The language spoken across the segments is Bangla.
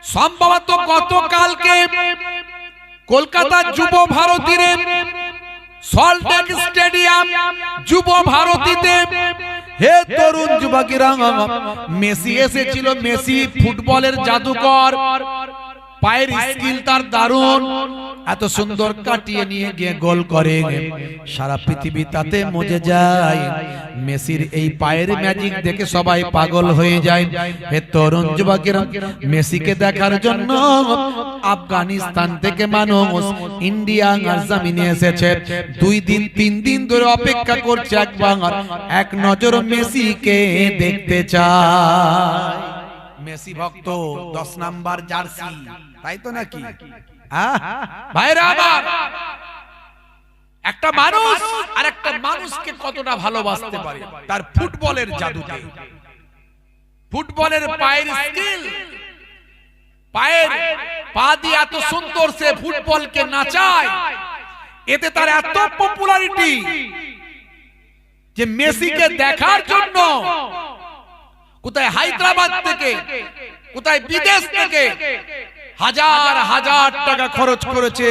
সম্ভবত গতকালকে কলকাতার যুব ভারতীর সল্টলেক স্টেডিয়াম যুব ভারতীতে হে তরুণ যুবকেরা, মেসি এসেছিল। মেসি ফুটবলের জাদুকর, পায়ের স্কিল তার দারুণ, এত সুন্দর কাটিয়ে নিয়ে গিয়ে গোল করে। সারা পৃথিবী তাতে মজে যায়। মেসির এই পায়ের ম্যাজিক দেখে সবাই পাগল হয়ে যায়। হে তরুণ যুবকেরা, মেসিকে দেখার জন্য আফগানিস্তান থেকে মানুষ ইন্ডিয়া আর জমিনে এসেছে। 2 দিন 3 দিন ধরে অপেক্ষা করছে একবার এক নজর মেসিকে দেখতে চায়। মেসি ভক্ত 10 নাম্বার জার্সি, তাই তো নাকি? ভাইরা আমার, একটা মানুষ আর একটা মানুষকে কতটা ভালোবাসতে পারে তার ফুটবলের জাদুতে। ফুটবলের পায়ের স্কিল, পায়ের পা দিয়ে এত সুন্দর সে ফুটবলকে নাচায়, এতে তার এত পপুলারিটি যে মেসিকে দেখার জন্য কোথায় হায়দ্রাবাদ থেকে, কোথায় বিদেশ থেকে হাজার হাজার টাকা খরচ করেছে।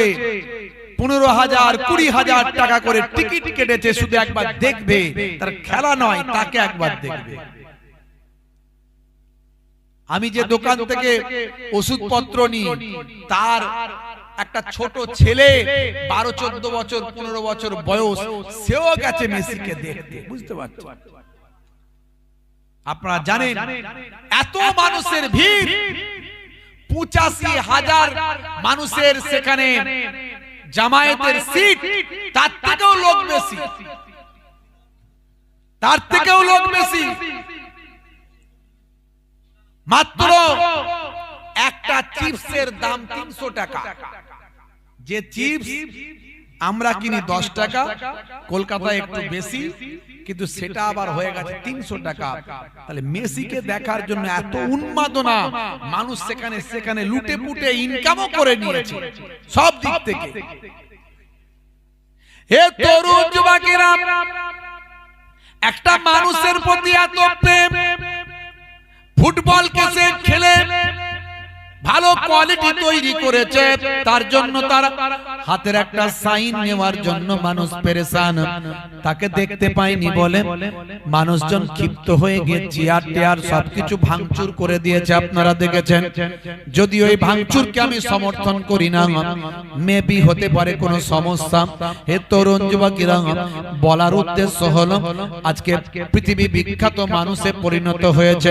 15,000 20,000 টাকা করে টিকিট কেটেছে শুধু একবার দেখবে। তার খেলা নয়, তাকে একবার দেখবে। আমি যে দোকান থেকে ওষুধপত্র নিই, তার একটা ছোট ছেলে 12-14 বছর 15 বছর বয়স, সেও গেছে মেসিকে দেখতে। বুঝতে পারছো? আপনারা জানেন এত মানুষের ভিড়, 85,000 মানুষের সেখানে জামায়াতের সিট, তার থেকেও লোক বেশি, তার থেকেও লোক বেশি। মাত্র একটা চিপসের দাম 300 টাকা। যে চিপস আমরা কিনি 10 টাকা, কলকাতায় একটু বেশি, কিন্তু সেটা আবার হয়ে গেছে 300 টাকা। তাহলে মেসিকে দেখার জন্য এত উন্মাদনা, মানুষ সেখানে সেখানে লুটে পুটে ইনকামও করে নিয়েছে সব দিক থেকে। হে তরুণ যুবকেরা, একটা মানুষের প্রতি এত প্রেম, ফুটবলকে সে খেলে ভালো কোয়ালিটি তৈরি করেছে, তার জন্য তার হাতের একটা সাইন নেওয়ার জন্য মানুষ পেরেশান। তাকে দেখতে পায়নি বলে মানুষজন ক্ষিপ্ত হয়ে গিয়ে চেয়ার টেয়ার সবকিছু ভাঙচুর করে দিয়েছে। আপনারা দেখেছেন। যদি ওই ভাঙচুরকে আমি সমর্থন করি না, মেবি হতে পারে কোনো সমস্যা। হে তরুণ যুবকেরা, বলার উদ্দেশ্য হলো আজকে পৃথিবী বিখ্যাত মানুষে পরিণত হয়েছে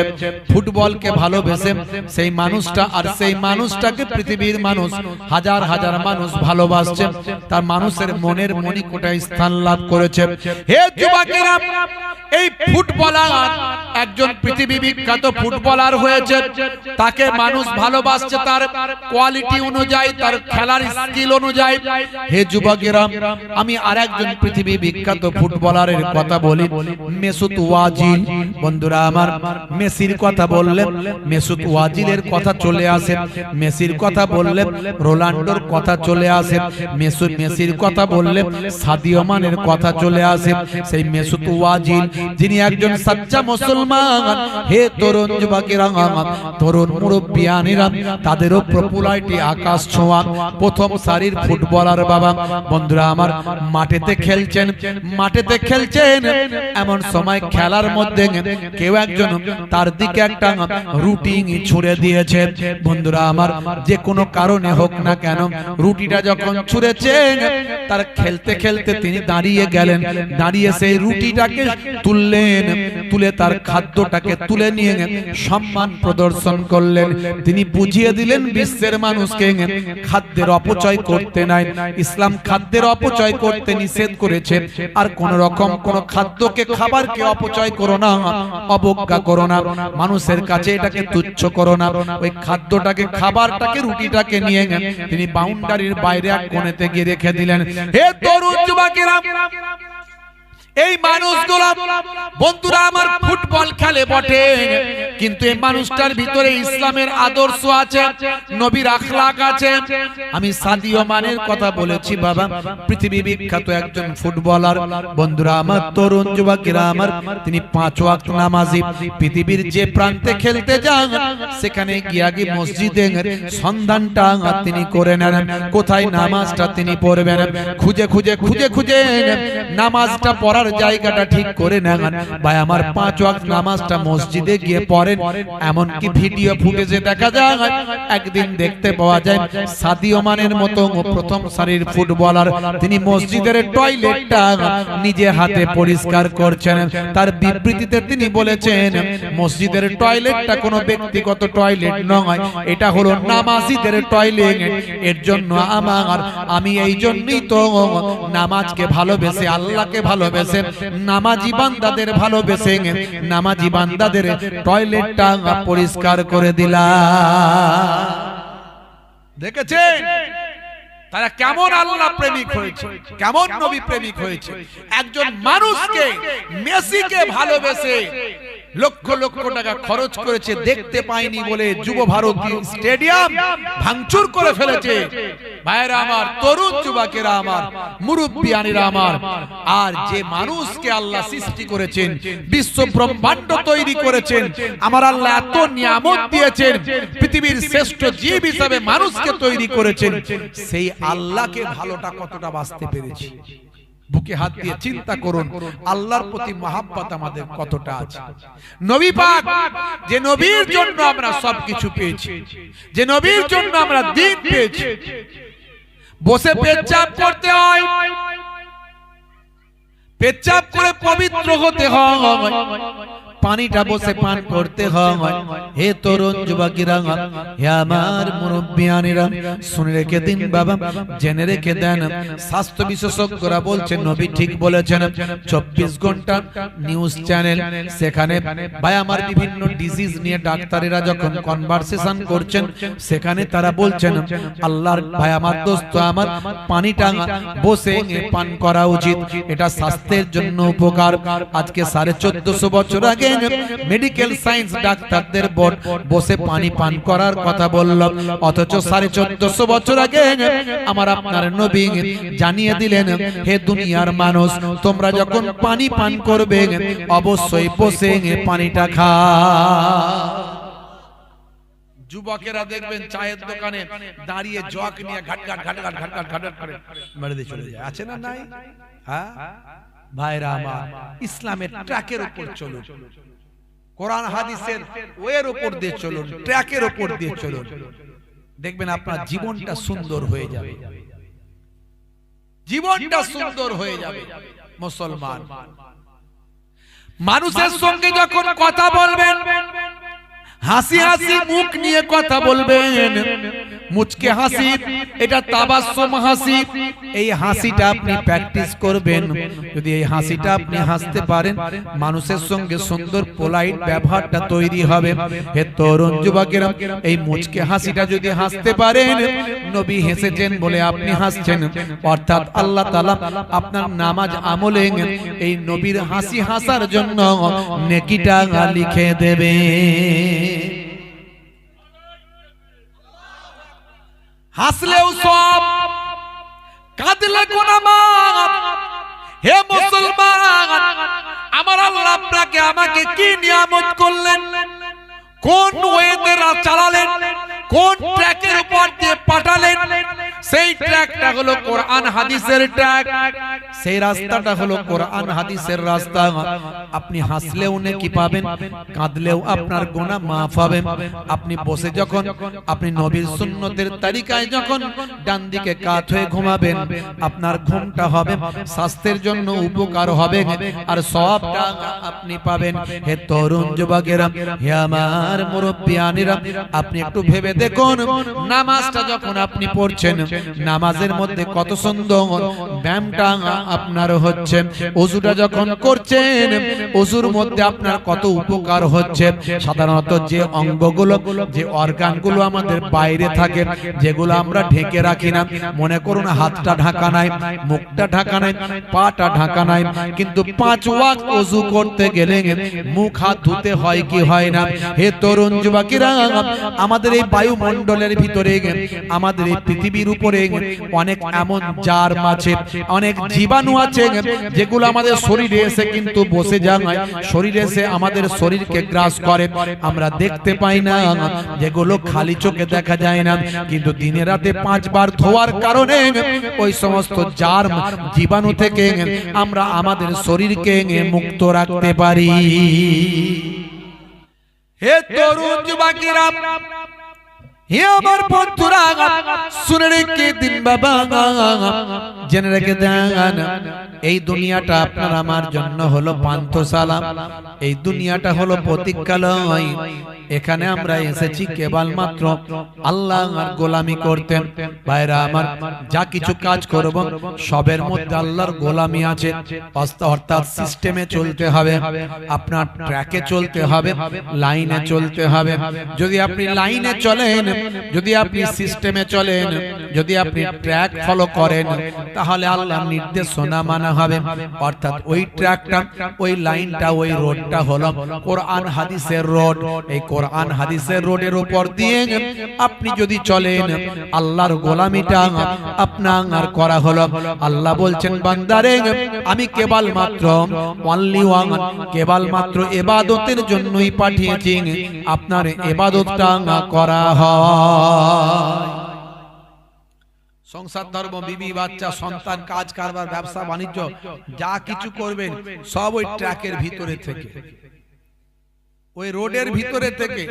ফুটবলকে ভালোবেসে। সেই মানুষটা আর সেই মানুষটাকে পৃথিবীর মানুষ হাজার হাজার মানুষ ভালোবাসছে, তার মানুষের মনের মণিকোঠায় স্থান লাভ করেছে। হে যুবকেরা, এই ফুটবলার একজন পৃথিবী বিখ্যাত ফুটবলার হয়েছে, তাকে মানুষ ভালোবাসছে তার কোয়ালিটি অনুযায়ী, তার খেলার স্কিল অনুযায়ী। হে যুবকেরা, আমি আরেকজন পৃথিবী বিখ্যাত ফুটবলারের কথা বলি, মেসুত ওয়াজিল। বন্ধুরা আমার, মেসির কথা বললে মেসুত ওয়াজিলের কথা চলে আসে, মেসির কথা বললে রোনাল্ডোর কথা চলে আসে, মেসির কথা বললে সাদিও মানের কথা চলে আসে। সেই মেসুত ওয়াজিল, যিনি একজন সাচ্চা মুসলমান। হে তরুণ যুবকেরা, তরুণ মুরব্বিয়ানেরা, তাদেরও পপুলারিটি আকাশ ছোঁয়া। প্রথম সারির ফুটবলার বাবা। বন্ধুরা আমার, মাঠেতে খেলছেন, এমন সময় খেলার মধ্যে কেউ একজন তার দিকে একটা রুটিং ছুঁড়ে দিয়েছে। বন্ধুরা আমার, যে কোনো কারণে হোক না কেন, রুটিটা যখন ছুঁড়েছেন, তার খেলতে খেলতে তিনি দাঁড়িয়ে গেলেন, দাঁড়িয়ে সেই রুটিটাকে তুললেন, তুলে তার খাদ্যটাকে তুলে নিয়ে সম্মান প্রদর্শন করলেন। তিনি বুঝিয়ে দিলেন বিশ্বের মানুষকে খাদ্যের অপচয় করতে নাই। ইসলাম খাদ্যের অপচয় করতে নিষেধ করেছে। আর কোন রকম কোন খাদ্যকে, খাবারকে অপচয় করো না, অবজ্ঞা করো না, মানুষের কাছে এটাকে তুচ্ছ করো না। ওই খাদ্যটাকে, খাবারটাকে, রুটিটাকে নিয়ে তিনি বাউন্ডারির বাইরে এক কোণেতে গিয়ে রেখে দিলেন। হে তরুণ যুবকেরা, এই মানুষগুলো বন্ধুরা আমার ফুটবল খেলে বটে, কিন্তু এই মানুষটার ভিতরে ইসলামের আদর্শ আছে, নবীর আখলাক আছে। আমি সাদিও মানের কথা বলেছি বাবা, পৃথিবী বিখ্যাত একজন ফুটবলার। বন্ধুরা আমার, তরুণ যুবকেরা আমার, তিনি 5 ওয়াক্ত নামাজি। পৃথিবীর যে প্রান্তে খেলতে যান সেখানে গিয়ে আগে মসজিদে সন্ধানটা তিনি করে নেন, কোথায় নামাজটা তিনি পড়বেন। খুঁজে খুঁজে খুঁজে খুঁজে নামাজটা পড়ার জায়গাটা ঠিক করে নেন। ভাই আমার 5 ওয়াক্ত নামাজটা মসজিদে গিয়ে পড়েন। এমন কি ভিডিও ফুটেজে দেখা যায়, একদিন দেখতে পাওয়া যায় সাদিও মানের মতো প্রথম সারির ফুটবলার তিনি মসজিদের টয়লেটটা নিজে হাতে পরিষ্কার করছেন। তার বিবৃতিতে তিনি বলেছেন, মসজিদের টয়লেটটা কোনো ব্যক্তিগত টয়লেট নয়, এটা হলো নামাজিদের টয়লেট। এর জন্য আমি এই জন্যই তো নামাজকে ভালোবেসে, আল্লাহকে ভালোবেসে, নামাজি বান্দাদের ভালোবেসে নামাজি বান্দাদের টয়লেটটা পরিষ্কার করে দিলাম। দেখেছেন তারা কেমন আল্লাহ প্রেমিক হয়েছে, কেমন নবী প্রেমিক হয়েছে। একজন মানুষকে, মেসিকে ভালোবেসে লক্ষ লক্ষ টাকা খরচ করেছে, দেখতে পায়নি বলে যুব ভারতী স্টেডিয়াম ভাঙচুর করে ফেলেছে। ভাইরা আমার, তরুণ যুবকেরা আমার, মুরব্বিয়ানেরা আমার, আর যে মানুষকে আল্লাহ সৃষ্টি করেছেন, বিশ্ব ব্রহ্মাণ্ড তৈরি করেছেন, আমার আল্লাহ এত নিয়ামত দিয়েছেন, পৃথিবীর শ্রেষ্ঠ জীব হিসাবে মানুষকে তৈরি করেছেন, সেই আল্লাহকে ভালোটা কতটা বাঁচতে পেরেছি। বুকে হাত দিয়ে চিন্তা করুন, আল্লাহর প্রতি মহাব্বত আমাদের কতটা আছে। নবী পাক, যে নবীর জন্য আমরা সবকিছু পেয়েছি, যে নবীর জন্য আমরা দিন পেয়েছি, বসে পেচ্ছাপ করতে হয়, পেচ্ছাপ করে পবিত্র হতে হয়, পানিটা বসে পান করতে হয়। হে তরুণ যুবকেরা, হে আমার মুরব্বিয়ানেরা, শুনে রেখে দিন বাবা, জেনে রেখে দেন। স্বাস্থ্য বিশেষজ্ঞরা বলছেন, নবী ঠিক বলেছেন, 24 ঘন্টা নিউজ চ্যানেল, সেখানে ভাই আমার বিভিন্ন ডিজিজ নিয়ে ডাক্তারেরা যখন কনভারসেশন করছেন, সেখানে তারা বলছেন আল্লাহর ভাই আমার দোস্ত আমার, পানিটা বসে পান করা উচিত, এটা স্বাস্থ্যের জন্য উপকার। আজকে 1450 বছর আগে মেডিকেল সায়েন্স ডাক্তারদের বোর্ড বসে পানি পান করার কথা বলল, অথচ 1450 বছর আগে আমার আপনার নবী জানিয়ে দিলেন, হে দুনিয়ার মানুষ, তোমরা যখন পানি পান করবে অবশ্যই বসে পানিটা খাও। যুবকেরা দেখবেন চায়ের দোকানে দাঁড়িয়ে জগ নিয়ে ঘাটঘাট ঘাটঘাট ঘাটঘাট ঘাটঘাট করে মেরে দিয়ে চলে যায়, আছে না নাই? হ্যাঁ ভাইরা আমার, ইসলামের ট্র্যাকের উপর চলুন, কোরআন হাদিসের ওয়ের উপর দিয়ে চলুন, ট্র্যাকের উপর দিয়ে চলুন, দেখবেন আপনার জীবনটা সুন্দর হয়ে যাবে, জীবনটা সুন্দর হয়ে যাবে। মুসলমান মানুষের সঙ্গে যখন কথা বলবেন, হাসি হাসি মুখ নিয়ে কথা বলবেন, মুচকে হাসি, এটা তাবাসসুম হাসি, এই হাসিটা আপনি প্র্যাকটিস করবেন। যদি এই হাসিটা আপনি হাসতে পারেন, মানুষের সঙ্গে সুন্দর পোলাইট ব্যবহারটা তৈরি হবে। হে তরুণ যুবকেরা, এই মুচকে হাসিটা যদি হাসতে পারেন, নবী হেসেছেন বলে আপনি হাসছেন, অর্থাৎ আল্লাহ তাআলা আপনার নামাজ আমলে এই নবীর হাসি হাসার জন্য নেকিটা লিখে দেবে। হাসলেও সব, কাঁদলে গুনাহমাফ। হে মুসলমান, আমার আল্লাহ আপনাকে আমাকে কি নিয়ামত করলেন, কোন ওয়েতে চালালেন, কোন ট্র্যাকের উপর দিয়ে পাঠালেন, সেই ট্র্যাকটা হলো কোরআন হাদিসের ট্র্যাক, সেই রাস্তাটা হলো কোরআন হাদিসের রাস্তা। আপনি হাসলেও নেকি পাবেন, কাঁদলেও আপনার গুনাহ মাফ হবে। আপনি বসে যখন আপনি নবীর সুন্নতের তরিকায় যখন ডান দিকে কাত হয়ে ঘুমাবেন, আপনার ঘুমটা হবে স্বাস্থ্যের জন্য উপকার হবে, আর সওয়াবটা আপনি পাবেন। হে তরুণ যুবকেরা, হে আমার মুরব্বিয়ানেরা, আপনি একটু ভেবে দেখুন, নামাজটা যখন আপনি পড়ছেন, নামাজের মধ্যে কত সুন্দর ব্যায়ামটা আপনার হচ্ছে, ওযুটা যখন করছেন ওযুর মধ্যে আপনার কত উপকার হচ্ছে। সাধারণত যে অঙ্গগুলো যে অর্গানগুলো আমাদের বাইরে থাকে, যেগুলো আমরা ঢেকে রাখি না, মনে করুন হাতটা ঢাকা নাই, মুখটা ঢাকা নাই, পাটা ঢাকা নাই, কিন্তু 5 ওয়াক্ত ওযু করতে গেলে মুখ হাত ধুতে হয় কি হয় না? হে তরুণ যুবকেরা, আমাদের এই বায়ুমণ্ডলের ভিতরে, আমাদের এই পৃথিবীর উপরে অনেক এমন জার্ম আছে, অনেক জীবাণু আছে যেগুলো আমাদের শরীরে এসে কিন্তু বসে যায়, শরীরে এসে আমাদের শরীরকে গ্রাস করে, আমরা দেখতে পাই না, যেগুলো খালি চোখে দেখা যায় না, কিন্তু দিনে রাতে 5 বার ধোয়ার কারণে ওই সমস্ত জার্ম জীবাণু থেকে আমরা আমাদের শরীরকে মুক্ত রাখতে পারি। হে তরুণ যুবকেরা, হে আমার বন্ধুরা, শুনে রেখে দিন বাবা, জেনে রেখে দেন, এই দুনিয়াটা আপনার আমার জন্য হলো পান্থশালা, এই দুনিয়াটা হলো প্রতীক্ষালয়। এখানে আমরা এসেছি কেবলমাত্র আল্লাহর গোলামি করতে। ভাইরা আমার, যা কিছু কাজ করব সবের মধ্যে আল্লাহর গোলামি আছে, অর্থাৎ সিস্টেমে চলতে হবে, আপনার ট্র্যাকে চলতে হবে, লাইনে চলতে হবে। যদি আপনি লাইনে চলেন, যদি আপনি সিস্টেমে চলেন, যদি আপনি ট্র্যাক ফলো করেন, তাহলে আল্লাহর নির্দেশনা মানা হবে। অর্থাৎ ওই ট্র্যাকটা, ওই লাইনটা, ওই রোডটা হলো কোরআন হাদিসের রোড। এই কোরআন হাদিসের রোডের উপর দিয়ে আপনি যদি চলেন, আল্লাহর গোলামিটা আপনার করা হলো। আল্লাহ বলছেন, বান্দারে আমি কেবলমাত্র অনলি ওয়ান, কেবলমাত্র ইবাদতের জন্যই পাঠিয়েছি, আপনার ইবাদতটা করা হয়। সংসার, ধর্ম, বিবি, বাচ্চা, সন্তান, কাজ কারবার, ব্যবসা বাণিজ্য, যা কিছু করবেন সব ওই ট্র্যাকের ভিতরে থেকে, ওই রোডের ভিতরে থেকে,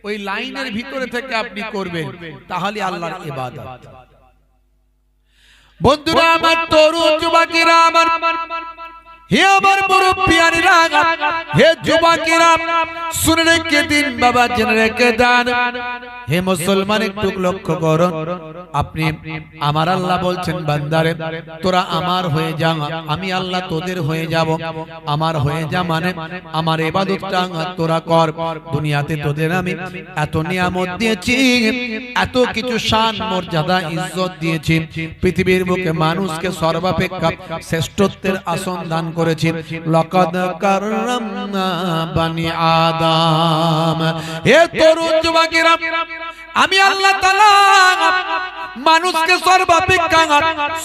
ওই লাইনের ভিতরে থেকে আপনি করবেন, তাহলে আল্লাহর ইবাদত। বন্ধুরা আমার, তরুণ যুবকেরা আমার, হে আমার মুরব্বিয়ানেরা, হে যুবকেরা, শুনে রেখে দিন বাবা, জেনে রেখে দেন। হে মুসলমান, একটু লক্ষ্য করুন, আপনি আমার আল্লাহ বলছেন, বান্দারে তোরা আমার হয়ে যা, আমি আল্লাহ তোদের হয়ে যাব। আমার হয়ে যা মানে আমার ইবাদতটা তোরা কর। দুনিয়াতে তোদের আমি এত নিয়ামত দিয়েছি, এত কিছু শান মর্যাদা ইজ্জত দিয়েছি, পৃথিবীর বুকে মানুষকে সর্বাপেক্ষা শ্রেষ্ঠত্বের আসন দান করেছি। লাকাদ কাররামনা বানি আদম। হে তরুণ যুবকেরা, আমি আল্লাহ তাআলা মানুষকে সর্বাপেক্ষা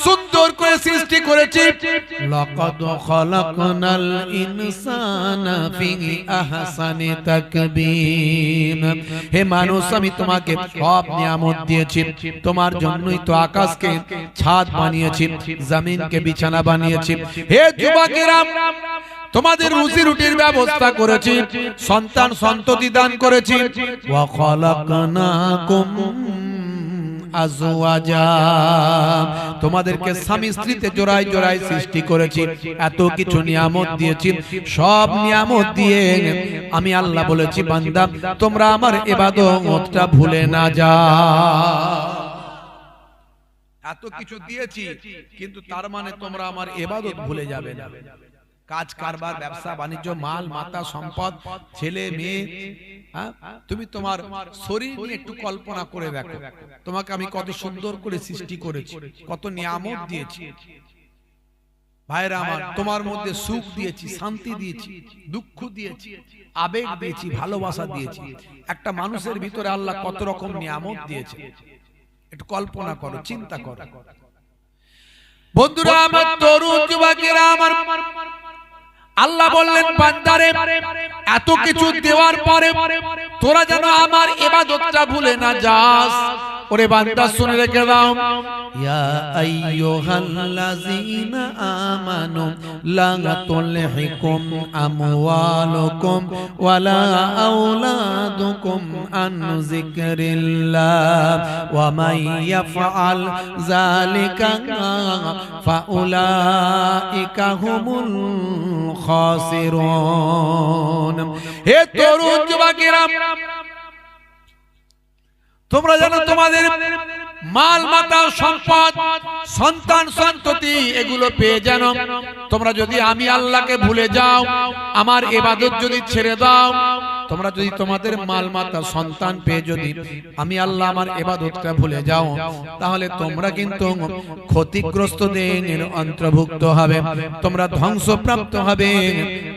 সুন্দর করে সৃষ্টি করেছি। লাকাদ খালাকনাল ইনসানা ফি আহসানি তাকবীর। হে মানুষ, আমি তোমাকে সব নিয়ামত দিয়েছি, তোমার জন্যই তো আকাশকে ছাদ বানিয়েছি, জমিনকে বিছানা বানিয়েছি। হে যুবকেরা, তোমাদের রুজি রুটির ব্যবস্থা করেছি, সন্তান সন্ততি দান করেছি। ওয়া খালাকনাকুম আজওয়াজা, তোমাদেরকে স্বামী স্ত্রীতে জোড়ায় জোড়ায় সৃষ্টি করেছি, এত কিছু নিয়ামত দিয়েছি। সব নিয়ামত দিয়ে আমি আল্লাহ বলেছি, বান্দা তোমরা আমার ইবাদতটা ভুলে না যাও। এত কিছু দিয়েছি, কিন্তু তার মানে তোমরা আমার ইবাদত ভুলে যাবে না। কাজ কারবার, ব্যবসা বাণিজ্য, মাল মাতা সম্পদ, ছেলে মেয়ে, তুমি তোমার শরীর নিয়ে একটু কল্পনা করে দেখো, তোমাকে আমি কত সুন্দর করে সৃষ্টি করেছি, কত নিয়ামত দিয়েছি। ভাইরা আমার, তোমার মধ্যে সুখ দিয়েছি, শান্তি দিয়েছি, দুঃখ দিয়েছি, আবেগ দিয়েছি, ভালোবাসা দিয়েছি। একটা মানুষের ভিতরে আল্লাহ কত রকম নিয়ামত দিয়েছে, একটু কল্পনা করো, চিন্তা করো। বন্ধুরা আমার, তরুণ যুবকেরা আমার, আল্লাহ বললেন, বান্দারে এত কিছু দেওয়ার পরে তোরা যেন আমার ইবাদতটা ভুলে না যাস। ওরে বান্দা, শুনে রেখে দাও, ইয়া আইয়ুহাল্লাযীনা আমানু লা তুলহিকুম আমওয়ালুকুম ওয়ালা আওলাদুকুম আন যিকরিল্লাহ ওয়া মান ইয়াফআল যালিকা ফাউলাইকা হুমুল খাসিরুন। হে তরুণ যুবকেরা, তোমরা জানো তোমাদের মাল মাতা সম্পদ সন্তান সন্ততি এগুলো পেয়ে যেন তোমরা যদি আমি আল্লাহকে ভুলে যাও, আমার ইবাদত যদি ছেড়ে দাও, তোমরা যদি তোমাদের মাল মাতা সন্তান পেয়ে যদি আমি আল্লাহ আমার ইবাদতটা ভুলে যাও, তাহলে তোমরা কিন্তু ক্ষতিগ্রস্তদের অন্তর্ভুক্ত হবে, তোমরা ধ্বংসপ্রাপ্ত হবে,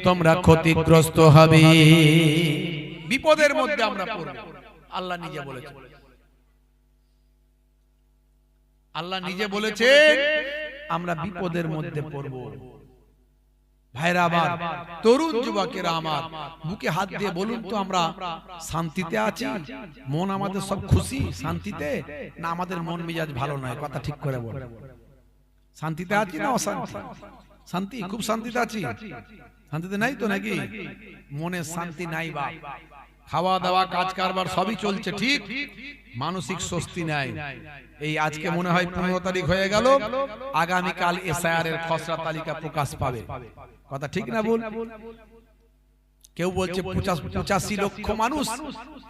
তোমরা ক্ষতিগ্রস্ত হবে। বিপদের মধ্যে আমরা পড়ব। আল্লাহ নিজে বলেছেন, আল্লাহ নিজে বলেছেন আমরা বিপদের মধ্যে পড়ব। ভাইরা আমার, তরুণ যুবকেরা আমার, বুকে হাত দিয়ে বলুন তো আমরা শান্তিতে আছি? মন আমাদের সব খুশি শান্তিতে, না আমাদের মন মেজাজ ভালো নয়? কথা ঠিক করে বল। শান্তিতে আছি না অশান্তি? শান্তি, খুব শান্তিতে আছি। শান্তিতে নাই তো নাকি? মনে শান্তি নাই বা খাওয়া দাওয়া কাজ কারবার সবই চলছে ঠিক, মানসিক স্বস্তি নাই। এই আজকে মনে হয় 15 তারিখ হয়ে গেল, আগামীকাল এসআইআর এর খসড়া তালিকা প্রকাশ পাবে। কথা ঠিক না বল? কেউ বলছে 85 লক্ষ মানুষ,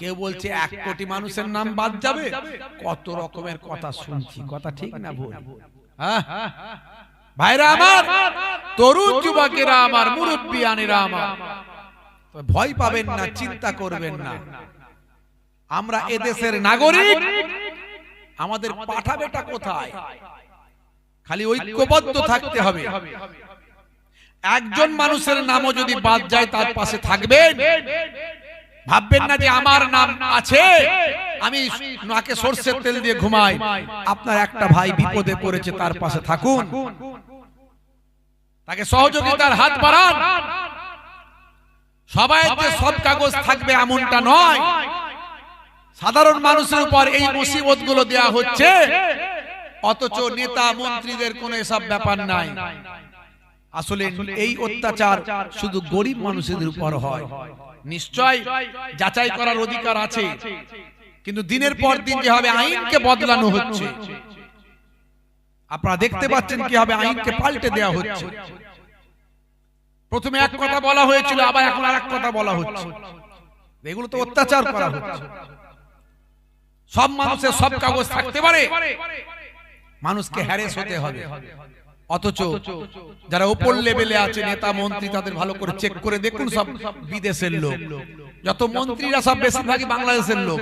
কেউ বলছে 1 কোটি মানুষের নাম বাদ যাবে, কত রকমের কথা শুনছি। কথা ঠিক না বল? হ্যাঁ ভাইরা আমার, তরুণ যুবকেরা আমার, মুরব্বিয়ানেরা আমার, ভয় পাবেন না, চিন্তা করবেন না। আমরা এদেশের নাগরিক, আমাদের পাঠা বেটা কোথায়? খালি ঐক্যবদ্ধ থাকতে হবে। একজন মানুষের নামও যদি বাদ যায় তার পাশে থাকবেন। ভাববেন না যে আমার নাম আছে আমি নাকে সরষের তেল দিয়ে ঘুমাই। আপনার একটা ভাই বিপদে পড়েছে, তার পাশে থাকুন, তাকে সহযোগিতার হাত বাড়ান। সবাই যে সব কাগজ থাকবে এমনটা নয়। সাধারণ মানুষের উপর এই মুসিবত গুলো দেওয়া হচ্ছে, অথচ নেতা মন্ত্রীদের কোনো এসব ব্যাপার নাই। আসলে এই অত্যাচার শুধু গরিব মানুষদের উপর হয়। নিশ্চয় যাচাই করার অধিকার আছে, কিন্তু দিনের পর দিন যেভাবে আইনকে বদলানো হচ্ছে, আপনারা দেখতে পাচ্ছেন কিভাবে আইনকে পাল্টে দেওয়া হচ্ছে। প্রথমে এক কথা বলা হয়েছিল, আবার এখন আরেক কথা বলা হচ্ছে। এগুলো তো অত্যাচার করা হচ্ছে। সব মানুষের সব কাগজ থাকতে পারে, মানুষকে হ্যারেস হতে হবে। অথচ যারা উপর লেভেলে আছে, নেতা মন্ত্রী, তাদের ভালো করে চেক করে দেখুন, সব বিদেশের লোক। যত মন্ত্রীরা সব বেশিরভাগই বাংলাদেশের লোক।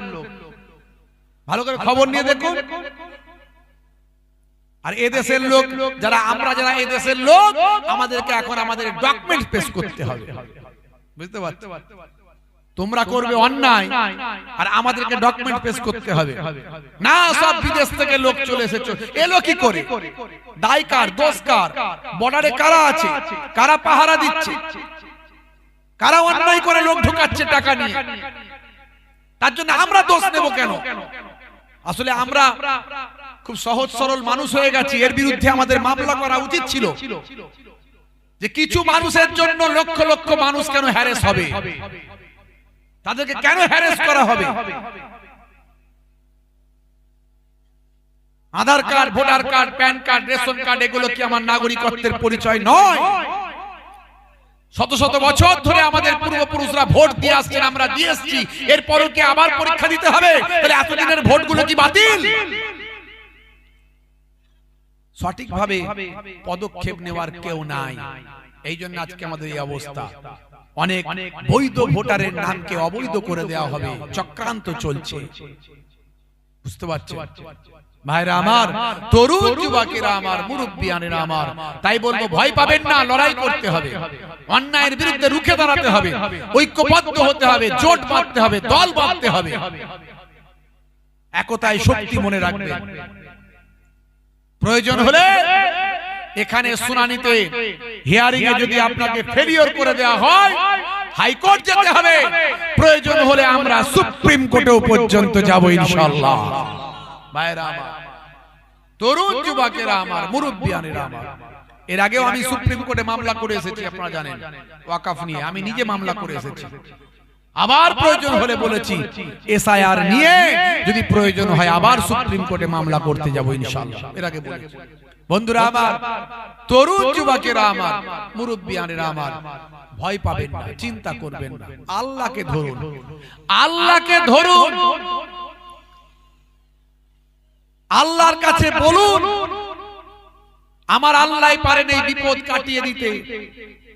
ভালো করে খবর নিয়ে দেখুন। আর এদেশের লোক যারা, আমরা যারা এদেশের লোক, আমাদেরকে এখন আমাদের ডকুমেন্ট পেশ করতে হবে। বুঝতে পারছো? তোমরা করবে অন্যায় আর আমাদেরকে ডকুমেন্ট পেশ করতে হবে না। সব বিদেশ থেকে লোক চলে এসেছে, এলো কি করে? দায় কার, দোষ কার? বর্ডারে কারা আছে, কারা পাহারা দিচ্ছে, কারা অন্যায় করে লোক ঢোকাচ্ছে টাকা নিয়ে? তার জন্য আমরা দোষ নেব কেন? আসলে আমরা খুব সহজ সরল মানুষ হয়ে গেছি। এর বিরুদ্ধে আমাদের মামলা করা উচিত ছিল, যে কিছু মানুষের জন্য লক্ষ লক্ষ মানুষ কেন হ্যারেস হবে, তাদেরকে কেন হ্যারেস করা হবে? Aadhaar card, voter card, PAN card, ration card, এগুলো কি আমার নাগরিকত্বের পরিচয় নয়? শত শত বছর ধরে আমাদের পূর্বপুরুষরা ভোট দিয়ে আসছেন, আমরা দিয়ে এসেছি, এরপরও কি আবার পরীক্ষা দিতে হবে? তাহলে এতদিনের ভোটগুলো কি বাতিল? সঠিকভাবে পদক্ষেপ নেওয়ার কেউ নাই। এই জন্য আজকে আমাদের এই অবস্থা। অনেক বৈধ ভোটারের নামকে অবৈধ করে দেওয়া হবে, চক্রান্ত চলছে। বুঝতে পারছেন ভাইরা আমার, তরুণ যুবকেরা আমার, মুরব্বিয়ানেরা আমার, তাই বলবো ভয় পাবেন না, লড়াই করতে হবে, অন্যায়ের বিরুদ্ধে রুখে দাঁড়াতে হবে, ঐক্যবদ্ধ হতে হবে, জোট বাঁধতে হবে, দল বাঁধতে হবে। একতায় শক্তি মনে রাখবেন। প্রয়োজন হলে এখানে শুনানিতে, হিয়ারিং এ যদি আপনাকে ফেলিওর করে দেওয়া হয়, হাইকোর্ট যেতে হবে। প্রয়োজন হলে আমরা সুপ্রিম কোর্টেও পর্যন্ত যাব ইনশাআল্লাহ। ভাইরা আমার, তরুণ যুবকেরা আমার, মুরব্বিয়ানেরা আমার, এর আগেও আমি সুপ্রিম কোর্টে মামলা করে এসেছি, আপনারা জানেন, ওয়াকফ নিয়ে আমি নিজে মামলা করে এসেছি। আবার প্রয়োজন হলে বলেছি এসআইআর নিয়ে যদি প্রয়োজন হয় আবার সুপ্রিম কোর্টে মামলা করতে যাব ইনশাআল্লাহ। এর আগে বলেছি। বন্ধুরা আমার, তরুণ যুবকেরা আমার, মুরব্বিয়ানেরা আমার, ভয় পাবেন না, চিন্তা করবেন না, আল্লাহকে ধরুন, আল্লাহকে ধরুন। আল্লাহর কাছে বলুন, আমার আল্লাহই পারেন এই বিপদ কাটিয়ে দিতে।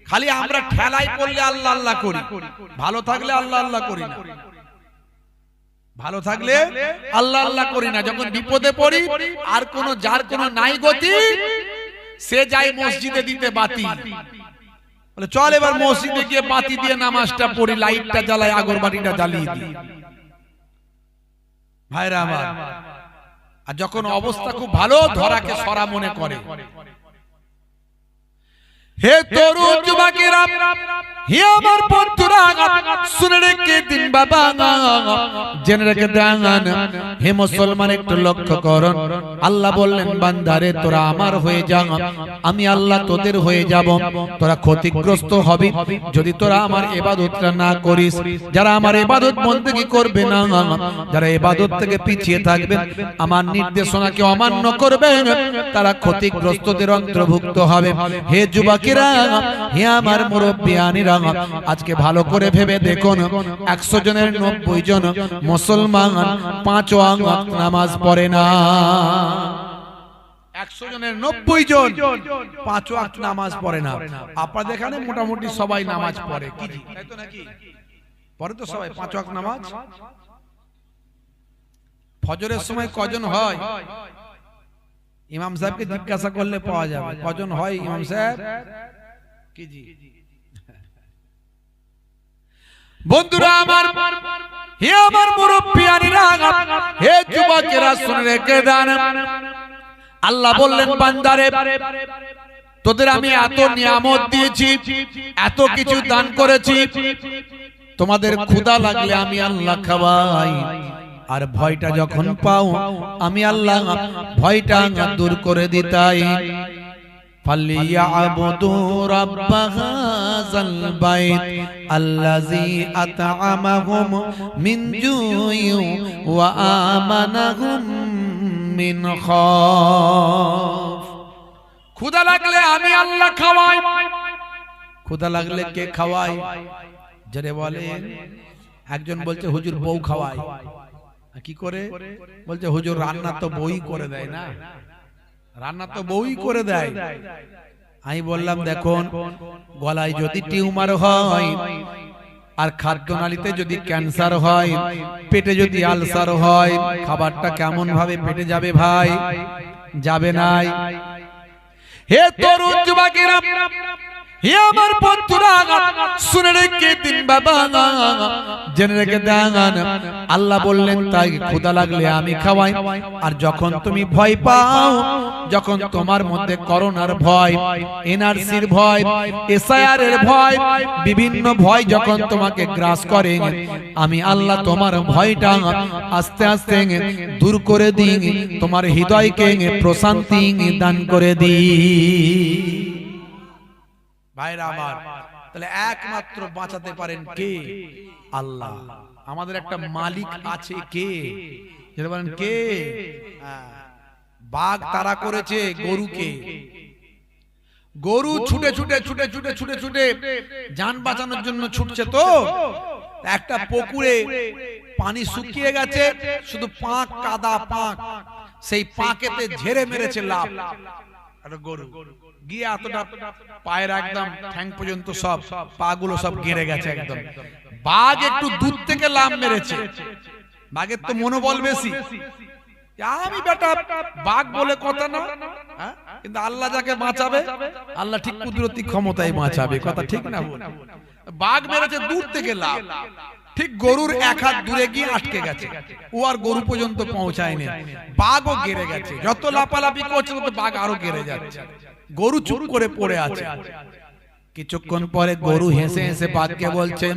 খালি আমরা ঠেলাই পড়লে আল্লাহ আল্লাহ করি, ভালো থাকলে আল্লাহ আল্লাহ করি না। ভালো থাকলে আল্লাহ আল্লাহ করি না, যখন বিপদে পড়ি আর কোন যার কোন নাই গতি সে যায় মসজিদে দিতে বাতি, বলে চল এবার মসজিদে গিয়ে বাতি দিয়ে নামাজটা পড়ি, লাইটটা জ্বালাই, আগরবাতিটা জ্বালিয়ে দিই। ভাইরা আমার, আর যখন অবস্থা খুব ভালো ধরাকে সরা মনে করে। হে তরুণ যুবকেরা, হে আমার বন্ধুরা, শুনে রেখে দিন বাবা, জেনে রেখে দেন। হে মুসলমান, একটু লক্ষ্য করুন। আল্লাহ বললেন, বান্দারে তোরা আমার হয়ে যা, আমি আল্লাহ তোদের হয়ে যাব। তোরা ক্ষতিগ্রস্ত হবি যদি তোরা আমার ইবাদতটা না করিস। যারা আমার ইবাদত বন্দেগী করবে না, যারা ইবাদত থেকে পিছিয়ে থাকবেন, আমার নির্দেশনাকে অমান্য করবেন, তারা ক্ষতিগ্রস্তদের অন্তর্ভুক্ত হবে। হে যুবকেরা, হে আমার মুরব্বিয়ানিরা, আজকে ভালো করে ভেবে দেখুন, 100 জনের 90 জন মুসলমান 5 ওয়াক্ত নামাজ পড়ে না। 100 জনের 90 জন 5 ওয়াক্ত নামাজ পড়ে না। আপনাদের এখানে মোটামুটি সবাই নামাজ পড়ে, কি জি, তাই তো নাকি? পড়ে তো সবাই 5 ওয়াক্ত নামাজ। ফজরের সময় কজন হয়? ইমাম সাহেবকে জিজ্ঞাসা করলে পাওয়া যাবে কজন হয় ইমাম সাহেব, কি জি? বন্ধুরা আমার, হে আমার মুরব্বিয়ানিরা, হে যুবকেরা, শুনে রেখে দেন। আল্লাহ বললেন, বান্দারে তোদের আমি এত নিয়ামত দিয়েছি, এত কিছু দান করেছি, তোমাদের ক্ষুধা লাগলে আমি আল্লাহ খাওয়াই, আর ভয়টা যখন পাও আমি আল্লাহ ভয়টা দূর করে দিতাই। فَلْيَعْبُدُوا رَبَّ هَذَا الْبَيْتِ الَّذِي أَطْعَمَهُم مِّن جُوعٍ وَآمَنَهُم مِّنْ خَوْفٍ। ক্ষুধা লাগলে আমি আল্লাহ খাওয়াই। ক্ষুধা লাগলে কে খাওয়ায়? যারে বলেন, একজন বলছে হুজুর বউ খাওয়ায়। কি করে? বলছে হুজুর রান্না তো বউই করে দেয় না, রান্না তো বউই করে দেয়। আমি বললাম, দেখুন, গলায় যদি টিউমার হয়, আর খাদ্যনালীতে যদি ক্যান্সার হয়, পেটে যদি আলসার হয়, খাবারটা কেমন ভাবে পেটে যাবে ভাই? যাবে নাই। হে তরুণ যুবকেরা, হে আমার বন্ধুরা, শুনে রেখে দিন বাবা, জেনে রেখে দেন। আল্লাহ বললেন, তাই ক্ষুধা লাগলে আমি খাওয়াই। আর যখন তুমি ভয় পাও, যখন তোমার মধ্যে করোনার ভয়, এনআরসির ভয়, এসআইআর এর ভয়, বিভিন্ন ভয় যখন তোমাকে গ্রাস করে, আমি আল্লাহ তোমার ভয়টা আস্তে আস্তে দূর করে দিই, তোমার হৃদয়কে প্রশান্তি দান করে দিই। ভাইরা আমার, তাহলে একমাত্র বাঁচাতে পারেন কে? আল্লাহ। আমাদের একটা মালিক আছে, কে? যেটা বলেন কে? বাঘ তাড়া করেছে গরুকে। গরু ছুটে ছুটে ছুটে ছুটে ছুটে ছুটে জান বাঁচানোর জন্য ছুটছে, তো একটা পুকুরে পানি শুকিয়ে গেছে, শুধু পাঁক কাদা পাঁক, সেই পাঁকেতে ঝেড়ে মেরেছে লাফ। গরু গিয়ে এতটা পায়ের একদম ঠ্যাং পর্যন্ত সব পাগুলো সব গেড়ে গেছে একদম। বাঘ একটু দূর থেকে লাফ মেরেছে, বাঘের তো মনোবল বেশি। আমি বেটা বাঘ বলে কথা না, কিন্তু আল্লাহ যাকে বাঁচাবে, আল্লাহ ঠিক কুদরতি ক্ষমতায় বাঁচাবে, কথা ঠিক না? বাঘ মেরেছে দূর থেকে লাফ, ঠিক গরুর এক হাত দূরে গিয়ে আটকে গেছে, ও আর গরু পর্যন্ত পৌঁছায়নি, বাঘও গেড়ে গেছে। যত লাফালাফি করছে তত বাঘ আরো গেড়ে যাচ্ছে, গরু চুপ করে পড়ে আছে। কিছুক্ষণ পরে গরু হেসে হেসে বাঘকে বলছে,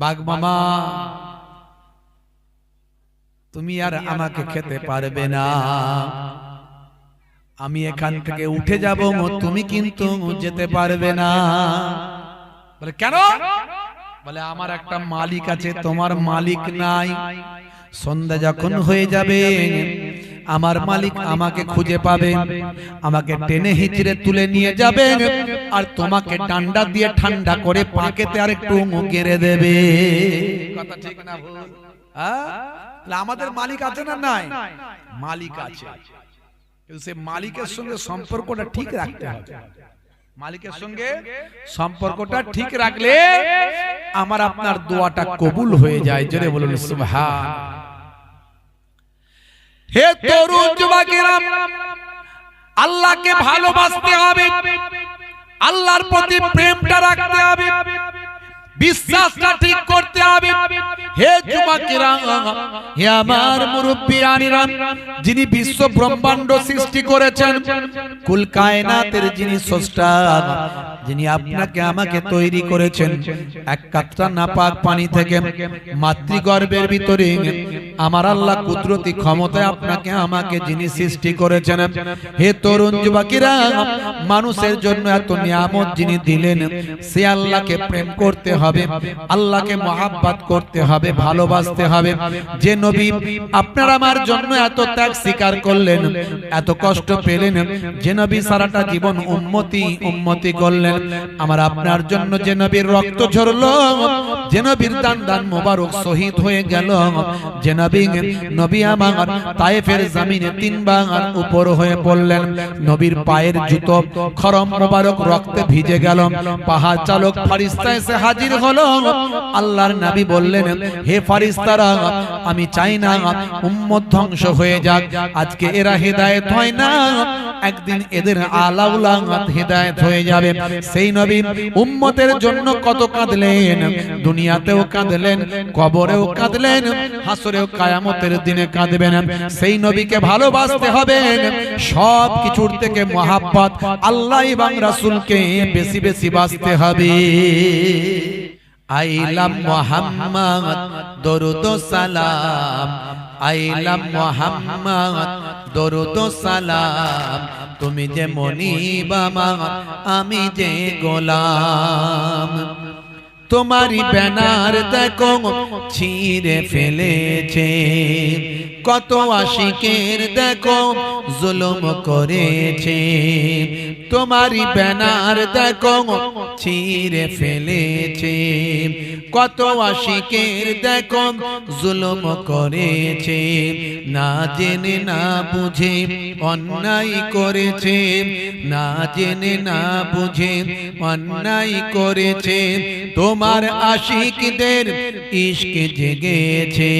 বাঘ মামা, তুমি আর আমাকে খেতে পারবে না, আমি এখান থেকে উঠে যাব, তুমি কিন্তু যেতে পারবে না। বলে কেন? বলে আমার একটা মালিক আছে, তোমার মালিক নাই। সন্ধ্যা যখন হয়ে যাবে, আমার মালিক আমাকে খুঁজে পাবে, আমাকে টেনে হিচড়ে তুলে নিয়ে যাবে, আর তোমাকে ডান্ডা দিয়ে ঠান্ডা করে পাকেতে আর একটু গেড়ে দেবে। কথা ঠিক না ভুল? আমাদের মালিক আছে না নাই? মালিক আছে, কিন্তু সে মালিকের সঙ্গে সম্পর্কটা ঠিক রাখতে হবে। মালিকের সঙ্গে সম্পর্কটা ঠিক রাখলে আমার আপনার দোয়াটা কবুল হয়ে যায়। জোরে বলুন সুবহান। হে তরুণ যুবকেরা, আল্লাহকে ভালোবাসতে হবে, আল্লাহর প্রতি প্রেমটা রাখতে হবে, বিশ্বাসটা ঠিক করতে হবে। হে যুবকেরা, হে আমার মুরব্বিয়ানেরা, যিনি বিশ্ব ব্রহ্মাণ্ড সৃষ্টি করেছেন, কুল কায়নাতের যিনি স্রষ্টা, যিনি আপনাকে আমাকে তৈরি করেছেন এক কাতরা নাপাক পানি থেকে, মাতৃগর্ভের ভিতরে আমার আল্লাহ কুদরতি ক্ষমতায় আপনাকে আমাকে যিনি সৃষ্টি করেছেন, হে তরুণ যুবকেরা, মানুষের জন্য এত নিয়ামত যিনি দিলেন, সে আল্লাহকে প্রেম করতে হবে, আল্লাহকে মহাব্বত করতে হবে, ভালোবাসতে হবে। যে নবী আপনার আমার জন্য এত ত্যাগ স্বীকার করলেন, এত কষ্ট পেলেন, যে নবী সারাটা জীবন উম্মতি উম্মতি করলেন, আমার আপনার জন্য যে নবীর রক্ত ঝরলো, যে নবীর দান দান মোবারক শহীদ হয়ে গেল, যে নবী আমার তায়েফের জমিনে 3 বার উপর হয়ে পড়লেন, নবীর পায়ের জুতো খরম মোবারক রক্তে ভিজে গেল, পাহাড় চালক ফেরেশতা এসে হাজির হলো। আল্লাহর নবী বললেন, হে ফেরেশতারা, আমি চাই না উম্মত ধ্বংস হয়ে যাক, আজকে এরা হেদায়েত হয় না, একদিন এদের আলাউলাত হেদায়েত হয়ে যাবে। সেই নবী উম্মতের জন্য কত কাঁদলেন, দুনিয়াতেও কাঁদলেন, কবরেও কাঁদলেন, হাসরেও কিয়ামতের দিনে কাঁদবেন। সেই নবীকে ভালোবাসতে হবে, সব কিছুর থেকে মহাব্বত আল্লাহ এবং রাসূলকে বেশি বেশি বাসতে হবে। আইলাম মুহাম্মদ দরুদ ও সালাম, আইলাম মুহাম্মদ দরুদ ও সালাম, তুমি যে মনিব আমার, আমি যে গোলাম। তোমারি ব্যানার দেখো ছিঁড়ে ফেলেছে, কত আশিকের দেখো জুলুম করেছে। তোমারি ব্যানার দেখো ছিঁড়ে ফেলেছে, কত আশিকের দেখো জুলুম করেছে। না জেনে না বুঝে অন্যায় করেছে, না জেনে না বুঝে অন্যায় করেছে। তোমার আশিকদের ইশক জেগেছে।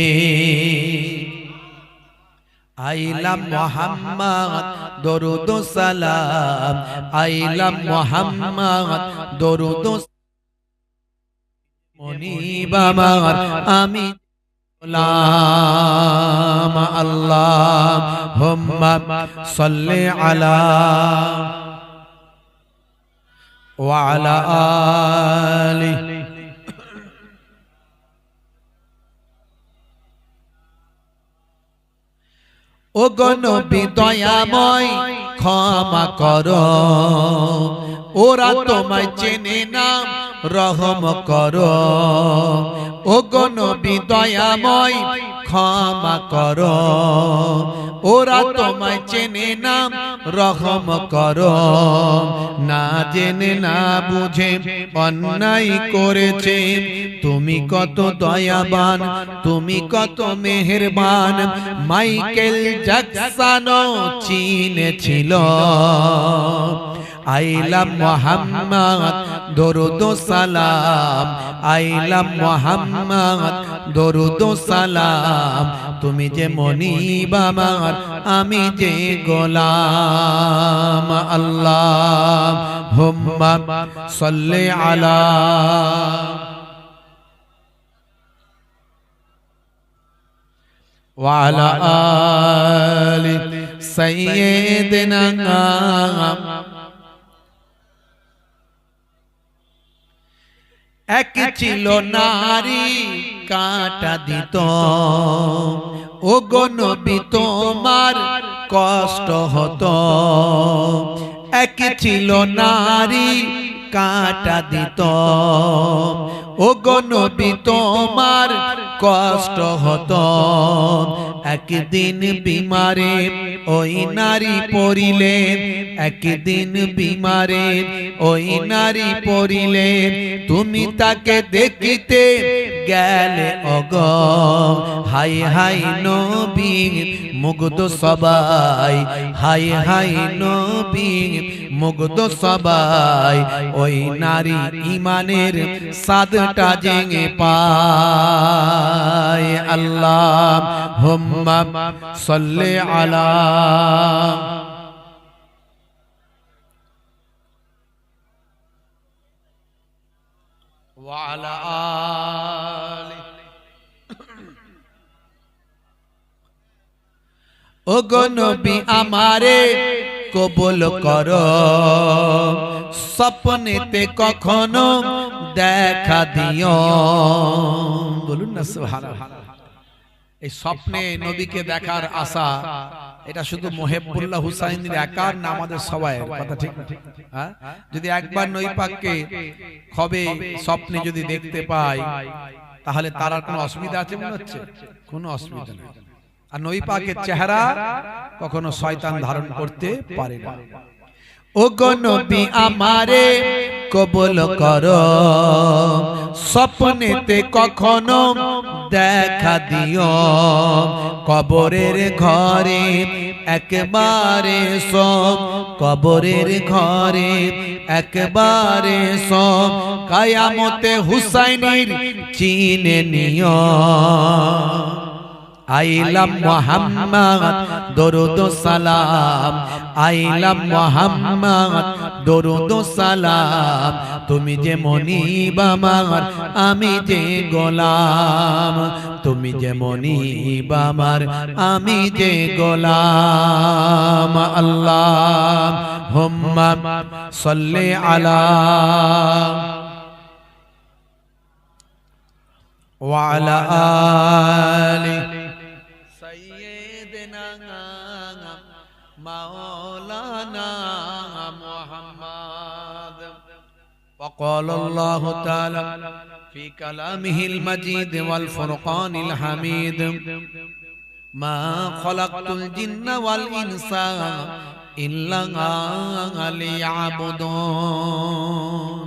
আইলাম মুহাম্মদ দরুদ ও সালাম, আইলাম মুহাম্মদ দরুদ ও মনিব আমার, আমি গোলাম। আল্লাহুম্মা সাল্লি আলা ওয়া আলা আলিহি। ও গো নবী দয়াময় ক্ষমা করো, ওরা তোমায় চেনে না, রহম করো। ও গো নবী দয়াময় ক্ষমা করো, ওরা তোমায় চেনে না, রহম করো। না জেনে না বুঝে অন্যায় করেছে, তুমি কত দয়াবান, তুমি কত মেহেরবান। মাইকেল জ্যাকসনও চিনেছিল। আইলাম মুহাম্মদ দরুদ ও সালাম, আইলাম মুহাম্মদ দরুদ ও সালাম, তুমি যে মনিব আমার, আমি যে গোলাম। আল্লাহুম্মা সাল্লি আলা ওয়া আলা আলি সাইয়্যিদিনা। এক ছিল নারী কাঁটা দিত, ও গো নবী তোমার কষ্ট হতো। এক ছিল নারী কাঁটা দিত, ও গো নবী তোমার কষ্ট হতো। একদিন বিমারে ওই নারী পড়িলে, একদিন বিমারে ওই নারী পড়িলে, তুমি তাকে দেখিতে গেলে অগ, হাই হাই নবী মুগ্ধ সবাই, হাই হাই নবী মুগ্ধ সবাই, ওই নারী ইমানের সাদটা জেগে পায়। আল্লাহুম্মা সাল্লি আলা ওয়া আলা আলি। ওগো নবী আমারে কবুল করো, স্বপ্নেতে কখনো দেখা দিও। বলুন না সুবহানাল্লাহ। এই স্বপ্নে নবীকে দেখার আশা, এটা শুধু মুহিবুল্লাহ হুসাইনের একার না, আমাদের সবাই কথা, ঠিক না? হ্যাঁ, যদি একবার নবী পাককে খবে স্বপ্নে যদি দেখতে পাই, তাহলে তার আর কোনো অসুবিধা আছে মনে হচ্ছে? কোনো অসুবিধা নেই। আর নবী পাকের চেহারা কখনো শয়তান ধারণ করতে পারে না। ওগো নবী আমারে কবুল করো, স্বপ্নেতে কখনো দেখা দিও, কবরের ঘরে একবারে সব, কবরের ঘরে একবারে সব, কিয়ামতে হুসাইনের চিনে নিও। আইলাম মুহাম্মদ দরুদ সালাম, আইলাম মুহাম্মদ দরুদ সালাম, তুমি যে মনিব আমার আমি যে গোলাম, তুমি যে মনিব আমার আমি যে গোলাম। আল্লাহুম্মা সাল্লি আলা ওয়া আলা আলি مولانا محمد. وقال الله تعالى في كلامه المجيد والفرقان الحميد ما خلقت الجن والإنس إلا ليعبدون.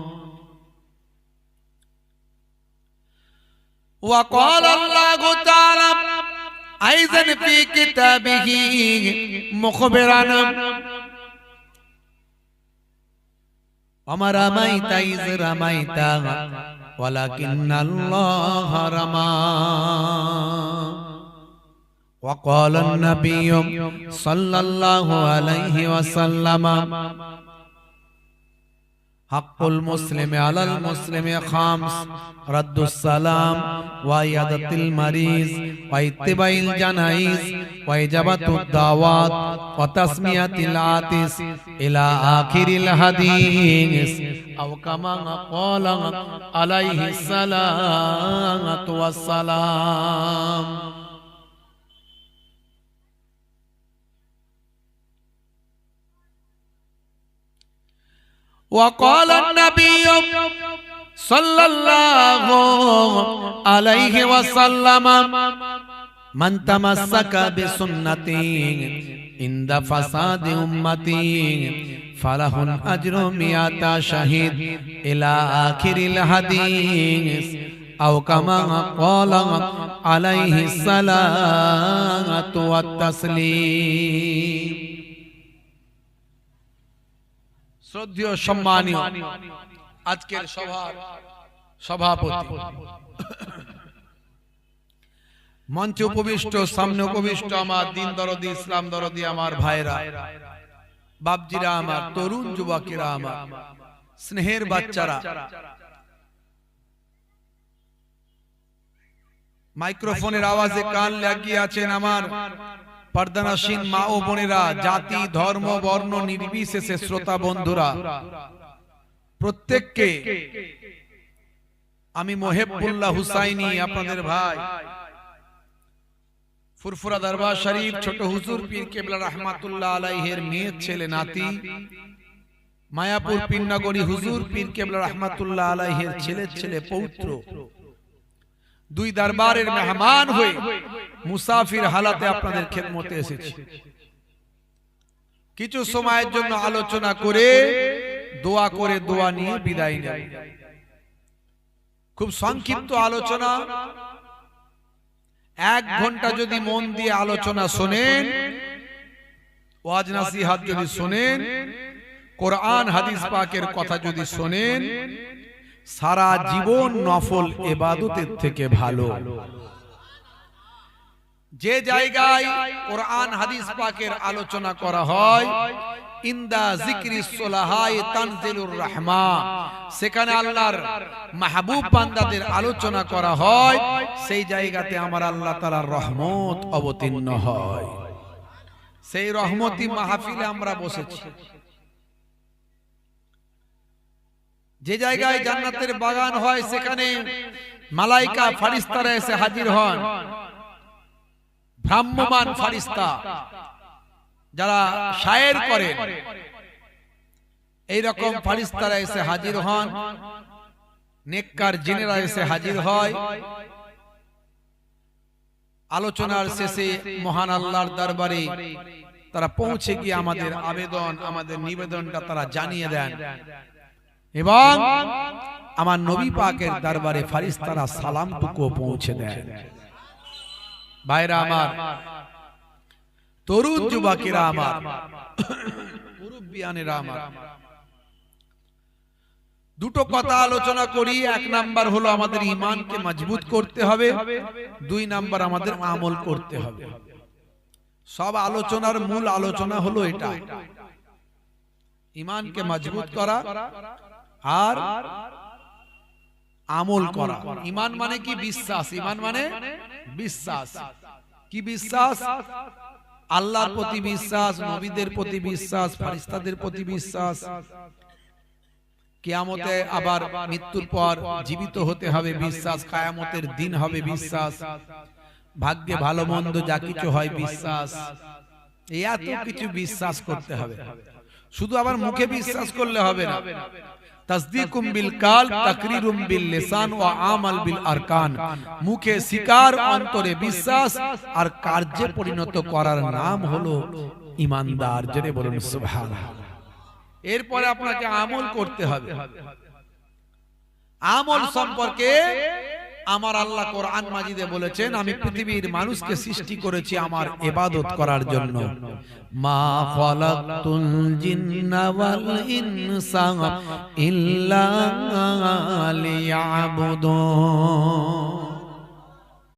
وقال الله تعالى أيضا في كتابه مخبرا وما رميت إذ رميت ولكن الله رمى. وقال النبي صلى الله عليه وسلم حق المسلم على المسلم خمس: رد السلام وعيادة المريض واتباع الجنائز وإجابة الدعوات وتسمية العاطس إلى آخر الحديث، أو كما قال عليه الصلاة والسلام. وقال النبي صلى الله عليه وسلم من تمسك بسنتي عند فساد أمتي فله الأجر 100 شهيد إلى آخر الحديث، أو كما قال عليه الصلاة والتسليم. শ্রদ্ধেয় সম্মানীয় আজকের সভার সভাপতি, মঞ্চে উপবিষ্ট, সামনে উপবিষ্ট আমার দিন দরদি, ইসলাম দরদি আমার ভাইরা, বাপজিরা আমার, তরুণ যুবকেরা আমার, স্নেহের বাচ্চারা, মাইক্রোফোনের আওয়াজে কান লাগিয়ে আছেন আমার পর্দানাসীন মা ও বোনেরা, জাতি ধর্ম বর্ণ নির্বিশেষে শ্রোতা বন্ধুরা, প্রত্যেককে আমি মুহিবুল্লাহ হুসাইনি আপনাদের ভাই, ফুরফুরা দরবার শরীফ ছোট হুজুর পীর কেবলা রহমাতুল্লাহ আলাইহির মেয়ের ছেলে নাতি, মায়াপুর পীরনগরী হুজুর পীর কেবলা রহমাতুল্লাহ আলাইহির ছেলে পৌত্র, দুই দরবারের মেহমান হয়ে মুসাফির হালাতে আপনাদের খেদমতে এসেছি। কিছু সময়ের জন্য আলোচনা করে দোয়া নিয়ে বিদায় নেব। খুব সংক্ষিপ্ত আলোচনা, 1 ঘন্টা যদি মন দিয়ে আলোচনা শোনেন, ওয়াজ নাসিহাত যদি শোনেন, কোরআন হাদিস পাকের কথা যদি শোনেন, সারা জীবন নফল ইবাদতের থেকে ভালো। যে জায়গায় কোরআন হাদিস পাকের আলোচনা করা হয়, ইনদা যিকরিস সুলাহায়ে তানজিলুর রাহমা, সেখানে আল্লাহর মাহবুব বান্দাদের আলোচনা করা হয়, সেই জায়গাতে আমার আল্লাহ তাআলার রহমত অবতীর্ণ হয়। সেই রহমতি মাহফিলে আমরা বসেছি। যে জায়গায় জান্নাতের বাগান হয়, সেখানে মালাইকা ফারিস্তারা এসে হাজির হন। ভ্রাম্যমান ফারিস্তা যারা শায়ের করেন, এই রকম ফারিস্তারা এসে হাজির হন। নেককার জিনেরা এসে হাজির হয়। আলোচনার শেষে মহান আল্লাহর দরবারে তারা পৌঁছে গিয়ে আমাদের আবেদন, আমাদের নিবেদনটা তারা জানিয়ে দেন এবং আমার নবী পাকের দরবারে ফারিস্তারা সালামটুকু পৌঁছে দেন। ভাইরা আমার, তরুণ যুবকেরা আমার, মুরব্বিয়ানেরা আমার, দুটো কথা আলোচনা করি। 1 নাম্বার হলো আমাদের ঈমানকে মজবুত করতে হবে, 2 নাম্বার আমাদের আমল করতে হবে। সব আলোচনার মূল আলোচনা হলো এটা, ঈমানকে মজবুত করা আর আমল করা। ঈমান মানে কি? বিশ্বাস। ঈমান মানে বিশ্বাস। কি বিশ্বাস? আল্লাহর প্রতি বিশ্বাস, নবীদের প্রতি বিশ্বাস, ফেরেশতাদের প্রতি বিশ্বাস, কিয়ামতে আবার মৃত্যুর পর জীবিত হতে হবে বিশ্বাস, কিয়ামতের দিন হবে বিশ্বাস, ভাগ্যে ভালো মন্দ যা কিছু হয় বিশ্বাস। এই এত কিছু বিশ্বাস করতে হবে। শুধু আবার মুখে বিশ্বাস করলে হবে না। তাসদীকুম বিল কাল, তাকরিরুম বিল লিসান ওয়া আমাল বিল আরকান। মুখে স্বীকার, অন্তরে বিশ্বাস আর কার্যে পরিণত করার নাম হলো ঈমানদার। জেনে বলুন সুবহানাল্লাহ। এরপরে আপনাকে আমল করতে হবে। আমল সম্পর্কে আমার আল্লাহ কোরআন মাজিদে বলেছেন, আমি পৃথিবীর মানুষকে সৃষ্টি করেছি আমার ইবাদত করার জন্য। মা খালাকতুল জিন্না ওয়াল ইনসা ইল্লা লিয়াবুদুন।